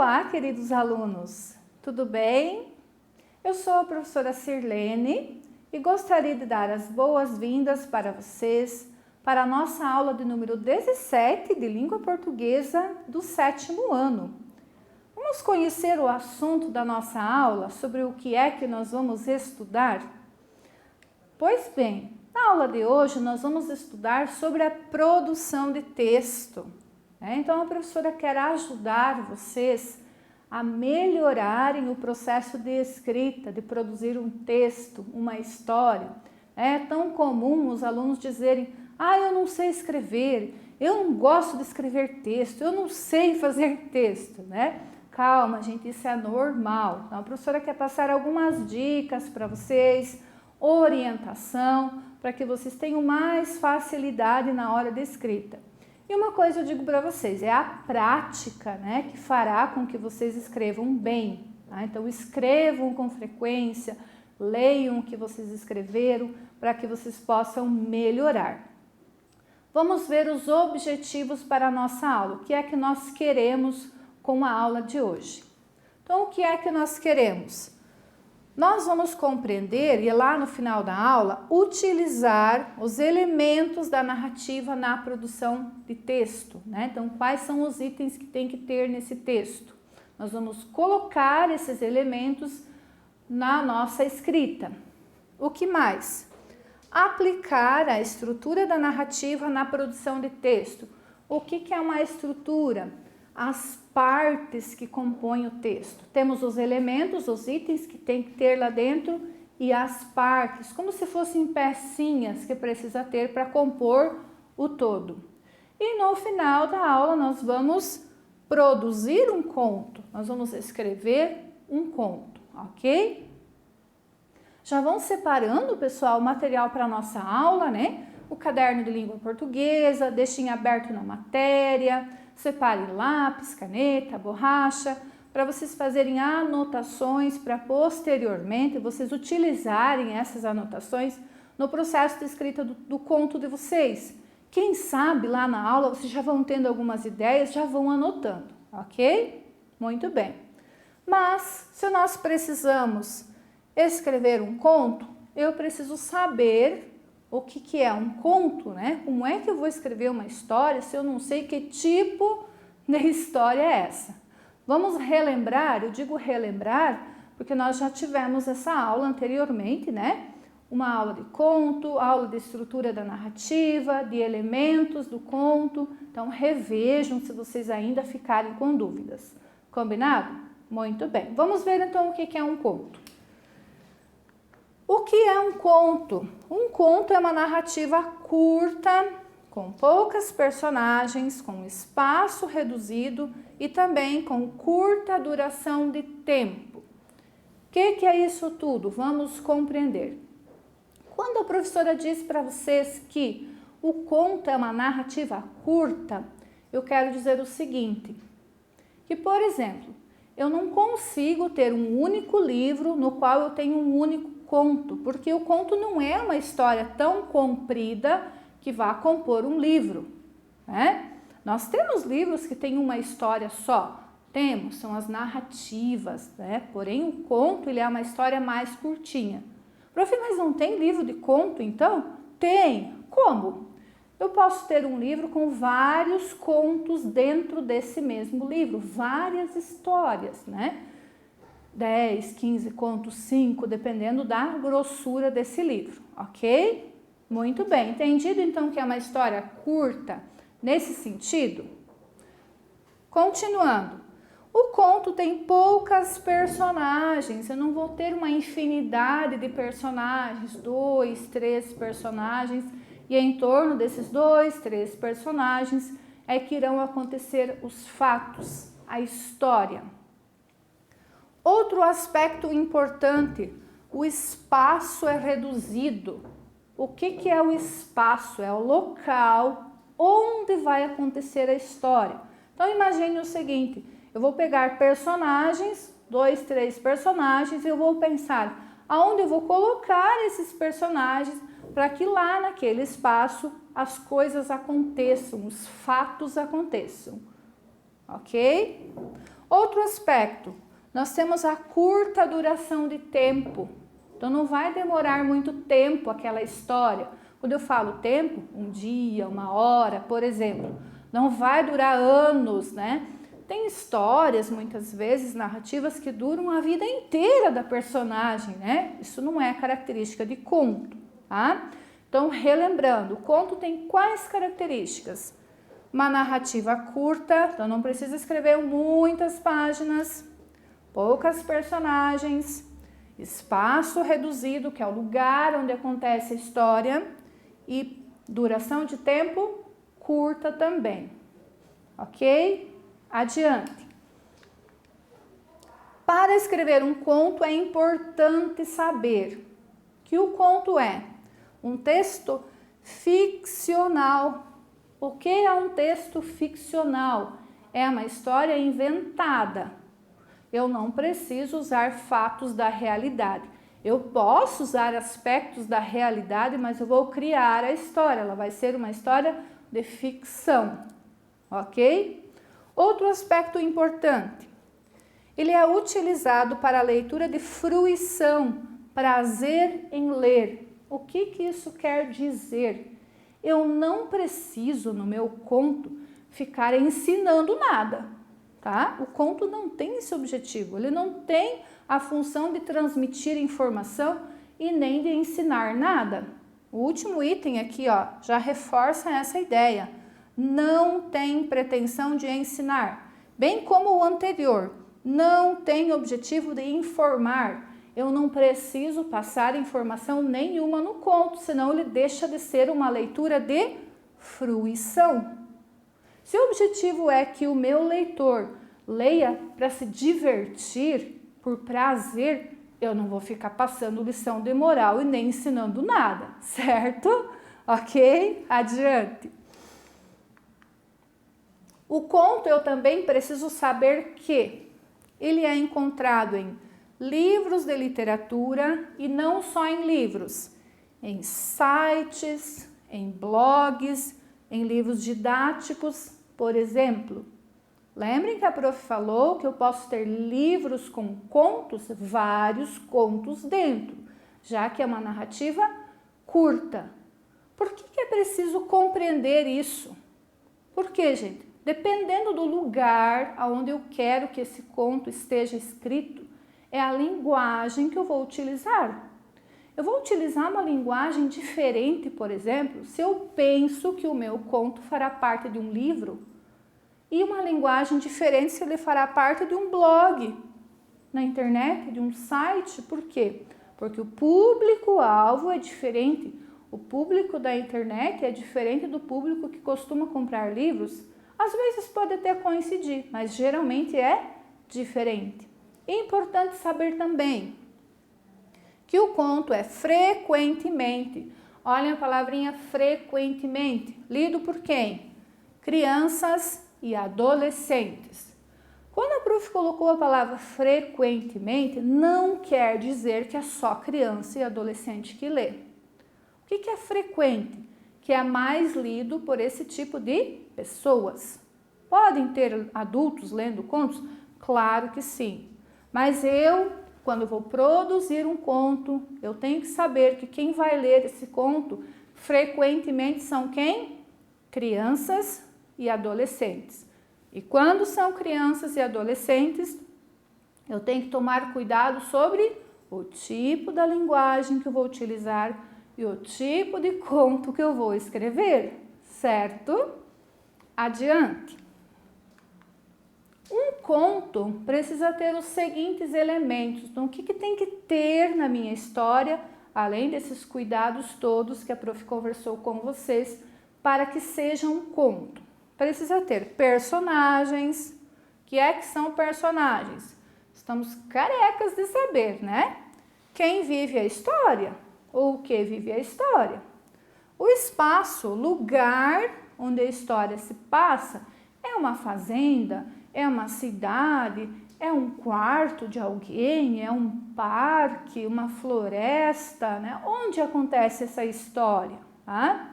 Olá, queridos alunos, tudo bem? Eu sou a professora Sirlene e gostaria de dar as boas-vindas para vocês para a nossa aula de número 17 de língua portuguesa do 7º ano. Vamos conhecer o assunto da nossa aula, sobre o que é que nós vamos estudar? Pois bem, na aula de hoje nós vamos estudar sobre a produção de texto. Então a professora quer ajudar vocês a melhorarem o processo de escrita, de produzir um texto, uma história. É tão comum os alunos dizerem: eu não sei escrever, eu não gosto de escrever texto, eu não sei fazer texto, né? Calma, gente, isso é normal. Então a professora quer passar algumas dicas para vocês, orientação, para que vocês tenham mais facilidade na hora de escrita. E uma coisa eu digo para vocês, é a prática, né, que fará com que vocês escrevam bem. Tá? Então escrevam com frequência, leiam o que vocês escreveram, para que vocês possam melhorar. Vamos ver os objetivos para a nossa aula, o que é que nós queremos com a aula de hoje. Então o que é que nós queremos? Nós vamos compreender e lá no final da aula utilizar os elementos da narrativa na produção de texto, né? Então, quais são os itens que tem que ter nesse texto? Nós vamos colocar esses elementos na nossa escrita. O que mais? Aplicar a estrutura da narrativa na produção de texto. O que é uma estrutura? As partes que compõem o texto. Temos os elementos, os itens que tem que ter lá dentro e as partes, como se fossem pecinhas que precisa ter para compor o todo. E no final da aula nós vamos produzir um conto, nós vamos escrever um conto, ok? Já vão separando, pessoal, o material para a nossa aula, né? O caderno de língua portuguesa, deixem aberto na matéria, separe lápis, caneta, borracha, para vocês fazerem anotações para posteriormente vocês utilizarem essas anotações no processo de escrita do conto de vocês. Quem sabe lá na aula vocês já vão tendo algumas ideias, já vão anotando, ok? Muito bem. Mas se nós precisamos escrever um conto, eu preciso saber o que é um conto, né? Como é que eu vou escrever uma história se eu não sei que tipo de história é essa? Vamos relembrar, eu digo relembrar, porque nós já tivemos essa aula anteriormente, né? Uma aula de conto, aula de estrutura da narrativa, de elementos do conto. Então revejam se vocês ainda ficarem com dúvidas. Combinado? Muito bem. Vamos ver então o que é um conto. O que é um conto? Um conto é uma narrativa curta, com poucas personagens, com espaço reduzido e também com curta duração de tempo. O que é isso tudo? Vamos compreender. Quando a professora diz para vocês que o conto é uma narrativa curta, eu quero dizer o seguinte, que, por exemplo, eu não consigo ter um único livro no qual eu tenho um único conto, porque o conto não é uma história tão comprida que vá compor um livro, né? Nós temos livros que têm uma história só, são as narrativas, né? Porém o conto ele é uma história mais curtinha. Prof, mas não tem livro de conto então? Tem. Como? Eu posso ter um livro com vários contos dentro desse mesmo livro, várias histórias, né? 10, 15 contos, 5, dependendo da grossura desse livro, ok? Muito bem, entendido então que é uma história curta nesse sentido? Continuando, o conto tem poucas personagens, eu não vou ter uma infinidade de personagens, 2, 3 personagens, e em torno desses 2, 3 personagens é que irão acontecer os fatos, a história. Outro aspecto importante, o espaço é reduzido. O que é o espaço? É o local onde vai acontecer a história. Então imagine o seguinte, eu vou pegar personagens, 2, 3 personagens, e eu vou pensar aonde eu vou colocar esses personagens para que lá naquele espaço as coisas aconteçam, os fatos aconteçam. Ok? Outro aspecto, nós temos a curta duração de tempo. Então não vai demorar muito tempo aquela história. Quando eu falo tempo, um dia, uma hora, por exemplo, não vai durar anos, né? Tem histórias, muitas vezes, narrativas que duram a vida inteira da personagem, né? Isso não é característica de conto, tá? Então, relembrando, o conto tem quais características? Uma narrativa curta, então não precisa escrever muitas páginas, poucas personagens, espaço reduzido, que é o lugar onde acontece a história, e duração de tempo curta também, ok? Adiante. Para escrever um conto é importante saber que o conto é um texto ficcional. O que é um texto ficcional? É uma história inventada. Eu não preciso usar fatos da realidade. Eu posso usar aspectos da realidade, mas eu vou criar a história. Ela vai ser uma história de ficção, ok? Outro aspecto importante. Ele é utilizado para a leitura de fruição, prazer em ler. O que isso quer dizer? Eu não preciso, no meu conto, ficar ensinando nada, tá? O conto não tem esse objetivo, ele não tem a função de transmitir informação e nem de ensinar nada. O último item aqui, ó, já reforça essa ideia. Não tem pretensão de ensinar, bem como o anterior, não tem objetivo de informar. Eu não preciso passar informação nenhuma no conto, senão ele deixa de ser uma leitura de fruição. Se o objetivo é que o meu leitor leia para se divertir, por prazer, eu não vou ficar passando lição de moral e nem ensinando nada, certo? Ok? Adiante. O conto eu também preciso saber que ele é encontrado em livros de literatura e não só em livros, em sites, em blogs, em livros didáticos, por exemplo. Lembrem que a prof falou que eu posso ter livros com contos, vários contos dentro, já que é uma narrativa curta. Por que é preciso compreender isso? Por quê, gente? Dependendo do lugar onde eu quero que esse conto esteja escrito, é a linguagem que eu vou utilizar. Eu vou utilizar uma linguagem diferente, por exemplo, se eu penso que o meu conto fará parte de um livro, e uma linguagem diferente se ele fará parte de um blog na internet, de um site. Por quê? Porque o público-alvo é diferente. O público da internet é diferente do público que costuma comprar livros. Às vezes pode até coincidir, mas geralmente é diferente. É importante saber também que o conto é frequentemente, olhem a palavrinha frequentemente, lido por quem? Crianças e adolescentes. Quando a prof colocou a palavra frequentemente, não quer dizer que é só criança e adolescente que lê. O que é frequente? Que é mais lido por esse tipo de pessoas. Podem ter adultos lendo contos? Claro que sim. Mas quando vou produzir um conto, eu tenho que saber que quem vai ler esse conto frequentemente são quem? Crianças e adolescentes. E quando são crianças e adolescentes, eu tenho que tomar cuidado sobre o tipo da linguagem que eu vou utilizar e o tipo de conto que eu vou escrever, certo? Adiante. Um conto precisa ter os seguintes elementos. Então, o que tem que ter na minha história, além desses cuidados todos que a prof conversou com vocês, para que seja um conto? Precisa ter personagens. O que são personagens? Estamos carecas de saber, né? Quem vive a história ou o que vive a história. O espaço, lugar onde a história se passa, é uma fazenda, é uma cidade, é um quarto de alguém, é um parque, uma floresta, né? Onde acontece essa história? Tá?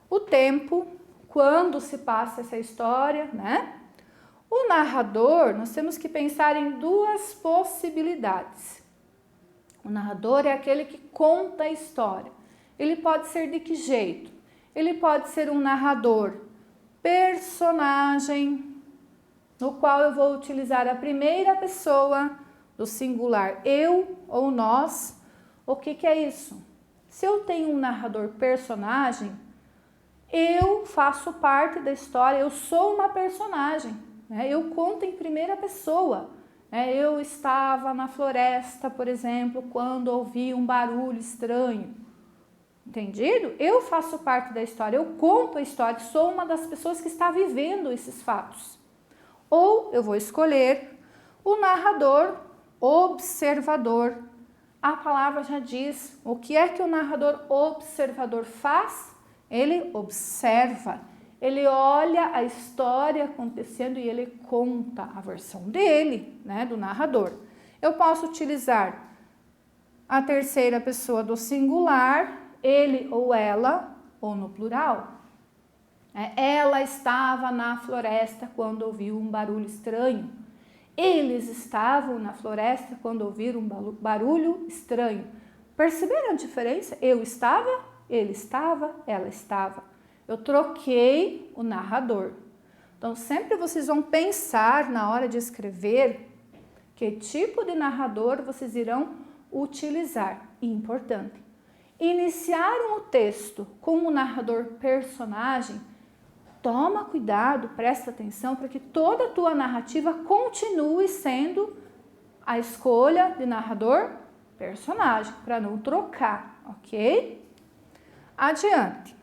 O tempo, quando se passa essa história, né? O narrador, nós temos que pensar em duas possibilidades. O narrador é aquele que conta a história. Ele pode ser de que jeito? Ele pode ser um narrador personagem, no qual eu vou utilizar a primeira pessoa do singular, eu ou nós. O que é isso? Se eu tenho um narrador personagem, eu faço parte da história, eu sou uma personagem, né? Eu conto em primeira pessoa. Eu estava na floresta, por exemplo, quando ouvi um barulho estranho. Entendido? Eu faço parte da história, eu conto a história, sou uma das pessoas que está vivendo esses fatos. Ou eu vou escolher o narrador observador. A palavra já diz o que é que o narrador observador faz? Ele observa, ele olha a história acontecendo e ele conta a versão dele, né, do narrador. Eu posso utilizar a terceira pessoa do singular, ele ou ela, ou no plural. Ela estava na floresta quando ouviu um barulho estranho. Eles estavam na floresta quando ouviram um barulho estranho. Perceberam a diferença? Eu estava, ele estava, ela estava. Eu troquei o narrador. Então, sempre vocês vão pensar na hora de escrever que tipo de narrador vocês irão utilizar. Importante. Iniciaram o texto com o narrador personagem. Toma cuidado, presta atenção para que toda a tua narrativa continue sendo a escolha de narrador personagem, para não trocar, ok? Adiante.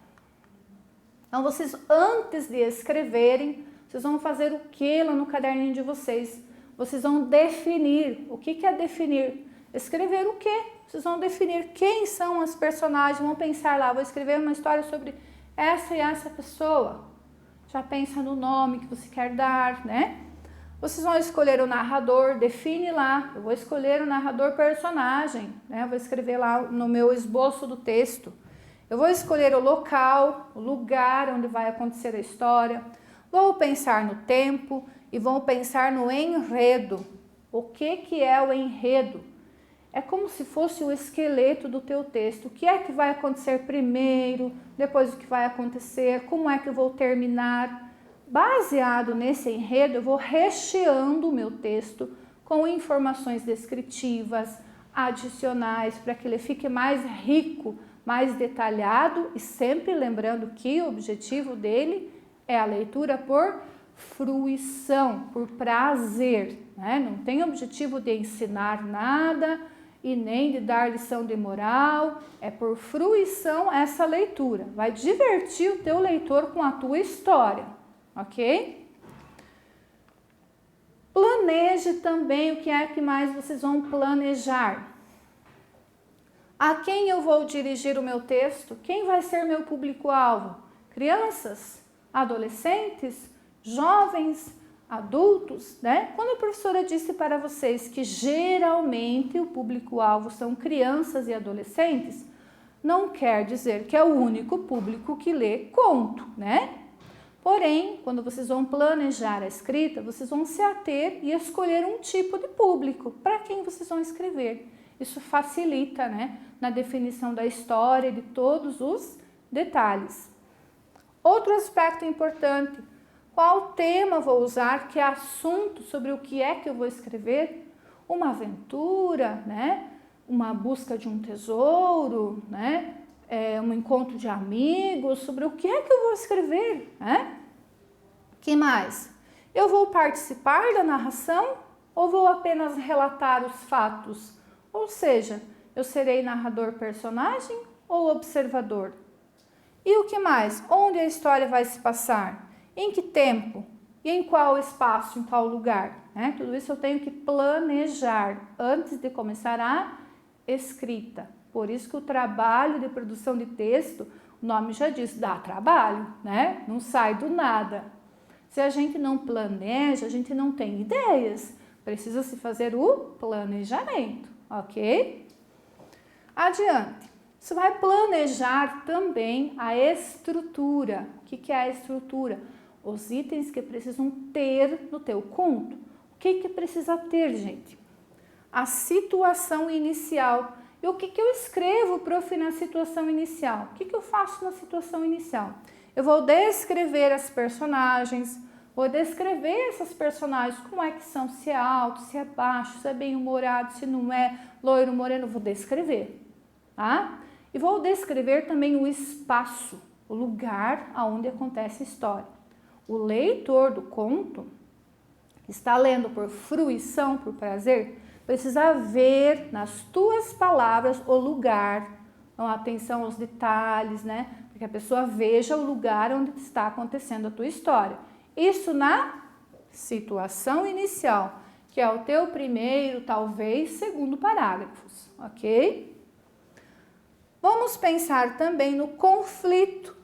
Então, vocês, antes de escreverem, vocês vão fazer o que lá no caderninho de vocês? Vocês vão definir. O que é definir? Escrever o quê? Vocês vão definir quem são as personagens, vão pensar lá, vou escrever uma história sobre essa e essa pessoa. Já pensa no nome que você quer dar, né? Vocês vão escolher o narrador, define lá, eu vou escolher o narrador personagem, né? Eu vou escrever lá no meu esboço do texto. Eu vou escolher o local, o lugar onde vai acontecer a história. Vou pensar no tempo e vou pensar no enredo. O que é o enredo? É como se fosse o esqueleto do teu texto. O que é que vai acontecer primeiro, depois o que vai acontecer, como é que eu vou terminar. Baseado nesse enredo, eu vou recheando o meu texto com informações descritivas, adicionais, para que ele fique mais rico, mais detalhado e sempre lembrando que o objetivo dele é a leitura por fruição, por prazer, né? Não tem objetivo de ensinar nada e nem de dar lição de moral, é por fruição essa leitura. Vai divertir o teu leitor com a tua história, ok? Planeje também o que é que mais vocês vão planejar. A quem eu vou dirigir o meu texto? Quem vai ser meu público-alvo? Crianças? Adolescentes? Jovens? Adultos? Né? Quando a professora disse para vocês que geralmente o público-alvo são crianças e adolescentes, não quer dizer que é o único público que lê conto, né? Porém, quando vocês vão planejar a escrita, vocês vão se ater e escolher um tipo de público para quem vocês vão escrever. Isso facilita, né, na definição da história e de todos os detalhes. Outro aspecto importante, qual tema vou usar, que é assunto sobre o que é que eu vou escrever? Uma aventura, né? Uma busca de um tesouro, né? Um encontro de amigos, sobre o que é que eu vou escrever, né? Que mais? Eu vou participar da narração ou vou apenas relatar os fatos? Ou seja, eu serei narrador personagem ou observador? E o que mais? Onde a história vai se passar? Em que tempo? E em qual espaço, em qual lugar? Né? Tudo isso eu tenho que planejar antes de começar a escrita. Por isso que o trabalho de produção de texto, o nome já diz, dá trabalho, né? Não sai do nada. Se a gente não planeja, a gente não tem ideias. Precisa se fazer o planejamento, ok? Adiante. Você vai planejar também a estrutura. O que é a estrutura? os itens que precisam ter no teu conto. O que precisa ter, gente? A situação inicial. E o que eu escrevo, prof, na situação inicial? O que eu faço na situação inicial? Eu vou descrever as personagens, vou descrever essas personagens, como é que são, se é alto, se é baixo, se é bem-humorado, se não é, loiro, moreno, vou descrever, tá? E vou descrever também o espaço, o lugar onde acontece a história. O leitor do conto, que está lendo por fruição, por prazer, precisa ver nas tuas palavras o lugar, então atenção aos detalhes, né? Para que a pessoa veja o lugar onde está acontecendo a tua história. Isso na situação inicial, que é o teu primeiro, talvez, segundo parágrafos, ok? Vamos pensar também no conflito.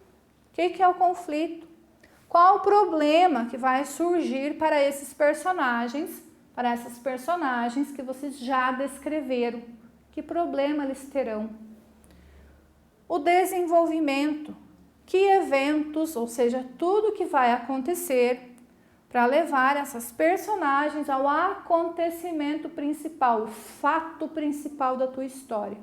O que é o conflito? Qual o problema que vai surgir para esses personagens, para essas personagens que vocês já descreveram? Que problema eles terão? O desenvolvimento. Que eventos, ou seja, tudo que vai acontecer para levar essas personagens ao acontecimento principal, o fato principal da tua história.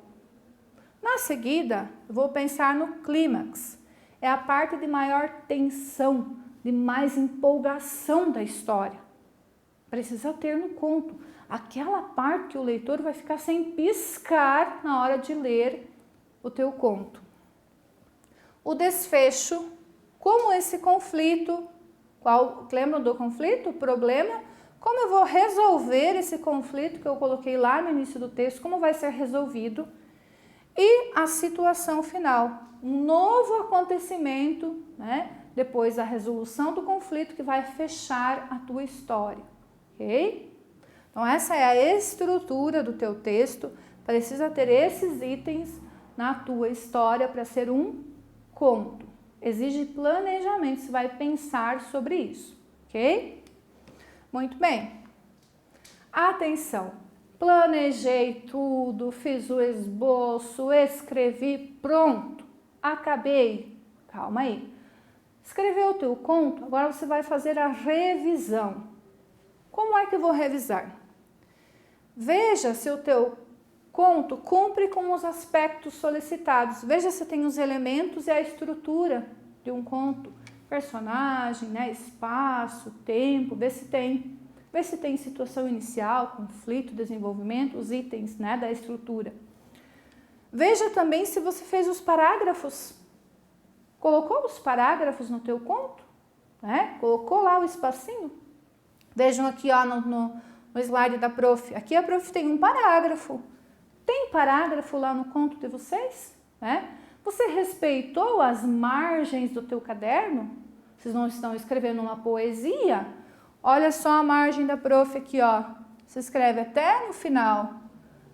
Na seguida, eu vou pensar no clímax. É a parte de maior tensão, de mais empolgação da história. Precisa ter no conto. Aquela parte que o leitor vai ficar sem piscar na hora de ler o teu conto. O desfecho, como esse conflito, lembram do conflito, o problema? Como eu vou resolver esse conflito que eu coloquei lá no início do texto, como vai ser resolvido? E a situação final, um novo acontecimento, né? Depois da resolução do conflito que vai fechar a tua história, ok? Então essa é a estrutura do teu texto, precisa ter esses itens na tua história para ser um conto. Exige planejamento, você vai pensar sobre isso, ok? Muito bem. Atenção, planejei tudo, fiz o esboço, escrevi, pronto, acabei. Calma aí. Escreveu o teu conto, agora você vai fazer a revisão. Como é que eu vou revisar? Veja se o teu conto cumpre com os aspectos solicitados. Veja se tem os elementos e a estrutura de um conto. Personagem, né, espaço, tempo, vê se tem. Vê se tem situação inicial, conflito, desenvolvimento, os itens, né, da estrutura. Veja também se você fez os parágrafos. Colocou os parágrafos no teu conto? Né? Colocou lá o espacinho? Vejam aqui ó, no slide da prof. Aqui a prof tem um parágrafo. Tem parágrafo lá no conto de vocês? Né? Você respeitou as margens do teu caderno? Vocês não estão escrevendo uma poesia? Olha só a margem da prof aqui, ó. Você escreve até no final.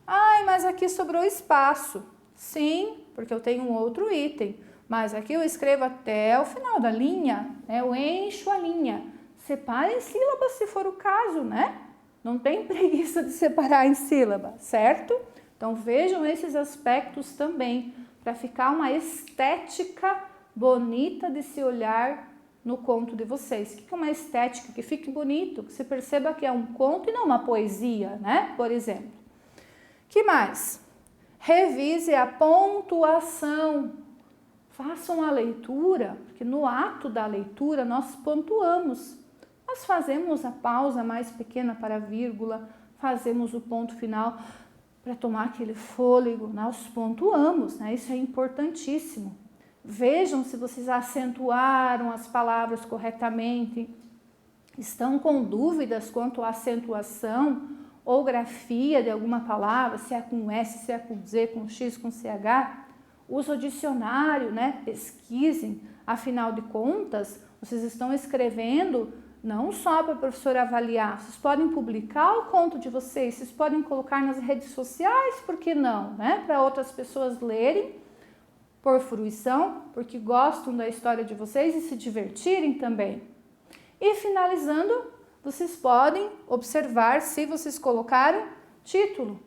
Ai, mas aqui sobrou espaço. Sim, porque eu tenho um outro item. Mas aqui eu escrevo até o final da linha, né? Eu encho a linha. Separe em sílabas se for o caso, né? Não tem preguiça de separar em sílaba, certo? Então vejam esses aspectos também, para ficar uma estética bonita de se olhar no conto de vocês. O que é uma estética? Que fique bonito, que você perceba que é um conto e não uma poesia, né? Por exemplo. Que mais? Revise a pontuação. Façam a leitura, porque no ato da leitura nós pontuamos. Nós fazemos a pausa mais pequena para a vírgula, fazemos o ponto final para tomar aquele fôlego, nós pontuamos, né? Isso é importantíssimo. Vejam se vocês acentuaram as palavras corretamente. Estão com dúvidas quanto à acentuação ou grafia de alguma palavra, se é com S, se é com Z, com X, com CH? Use o dicionário, né? Pesquisem. Afinal de contas, vocês estão escrevendo não só para a professora avaliar, vocês podem publicar o conto de vocês podem colocar nas redes sociais, por que não, né? Para outras pessoas lerem por fruição, porque gostam da história de vocês e se divertirem também. E finalizando, vocês podem observar se vocês colocaram título.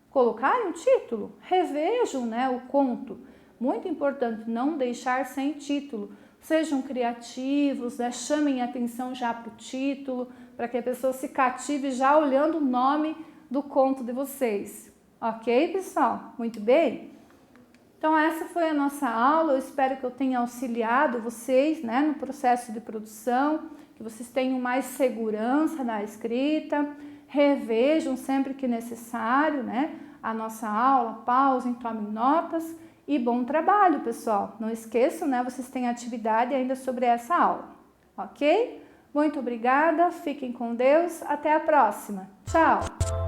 Colocaram título? Revejam, né, o conto. Muito importante não deixar sem título, Sejam criativos, né? Chamem atenção já para o título, para que a pessoa se cative já olhando o nome do conto de vocês. Ok, pessoal? Muito bem? Então, essa foi a nossa aula. Eu espero que eu tenha auxiliado vocês, né, no processo de produção, que vocês tenham mais segurança na escrita, revejam sempre que necessário, né, a nossa aula, pausem, tomem notas e bom trabalho, pessoal. Não esqueçam, né, vocês têm atividade ainda sobre essa aula, ok? Muito obrigada, fiquem com Deus, até a próxima. Tchau!